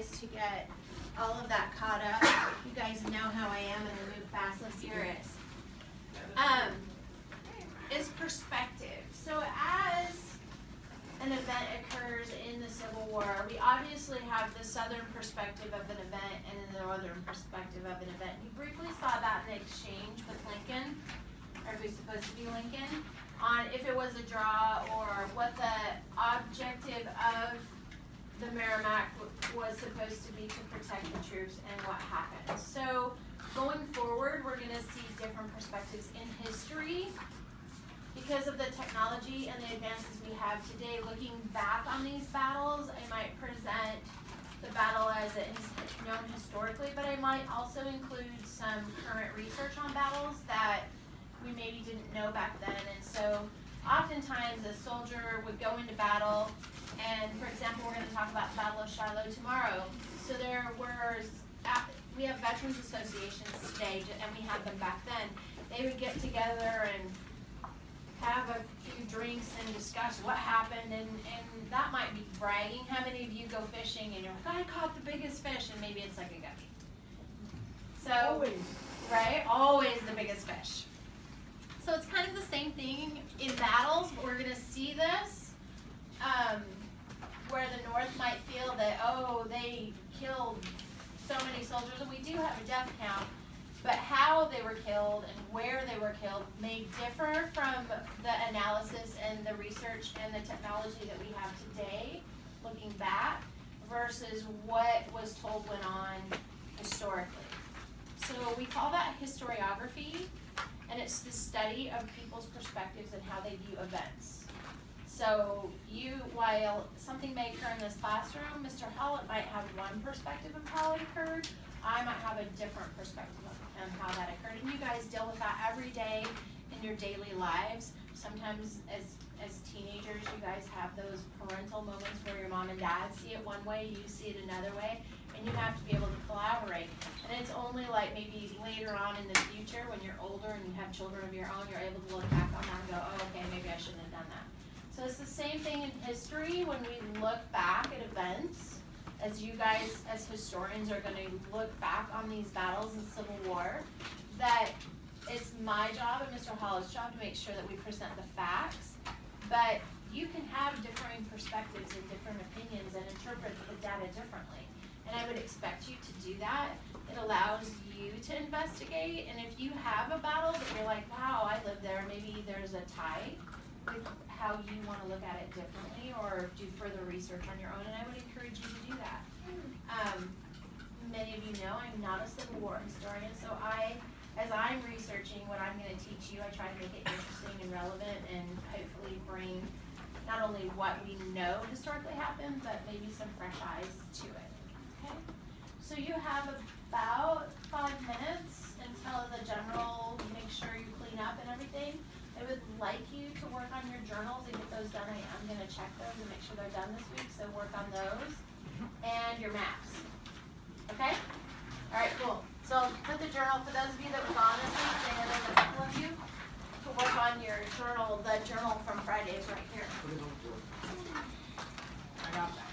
guys to get all of that caught up. You guys know how I am, and I move fast and furious. Is perspective. So as an event occurs in the Civil War, we obviously have the southern perspective of an event and the northern perspective of an event. You briefly saw that in the exchange with Lincoln, or it was supposed to be Lincoln, on if it was a draw or what the objective of the Merrimack was supposed to be to protect the troops and what happened. So going forward, we're going to see different perspectives in history because of the technology and the advances we have today. Looking back on these battles, I might present the battle as it is known historically, but I might also include some current research on battles that we maybe didn't know back then. And so oftentimes a soldier would go into battle, and for example, we're going to talk about the Battle of Shiloh tomorrow. So we have veterans associations today, and we had them back then. They would get together and have a few drinks and discuss what happened, and that might be bragging. How many of you go fishing and you're like, I caught the biggest fish, and maybe it's like a guppy. So, always. Right? Always the biggest fish. So it's kind of the same thing in battles, but we're going to see this where the North might feel that, oh, they killed so many soldiers, and we do have a death count, but how they were killed and where they were killed may differ from the analysis and the research and the technology that we have today, looking back, versus what was told went on historically. So we call that historiography, and it's the study of people's perspectives and how they view events. So while something may occur in this classroom, Mr. Hollett might have one perspective of how it occurred. I might have a different perspective on how that occurred. And you guys deal with that every day in your daily lives. Sometimes as teenagers, you guys have those parental moments where your mom and dad see it one way, you see it another way, and you have to be able to collaborate. And it's only like maybe later on in the future when you're older and you have children of your own, you're able to look back on that and go, oh, okay, maybe I shouldn't have done that. So it's the same thing in history when we look back at events, as you guys as historians are going to look back on these battles in Civil War, that it's my job and Mr. Hollis' job to make sure that we present the facts, but you can have differing perspectives and different opinions and interpret the data differently. And I would expect you to do that. It allows you to investigate, and if you have a battle that you're like, wow, I lived there, maybe there's a tie with how you want to look at it differently or do further research on your own, and I would encourage you to do that. Many of you know I'm not a Civil War historian, so as I'm researching what I'm going to teach you, I try to make it interesting and relevant and hopefully bring not only what we know historically happened, but maybe some fresh eyes to it. Okay? So you have about 5 minutes until the general, make sure you clean up and everything. I would like you to work on your journals and get those done. I am going to check those and make sure they're done this week, so work on those. And your maps. Okay? All right, cool. So put the journal, for those of you that were gone this week, I know there's a couple of you, to work on your journal. The journal from Friday is right here. I got that.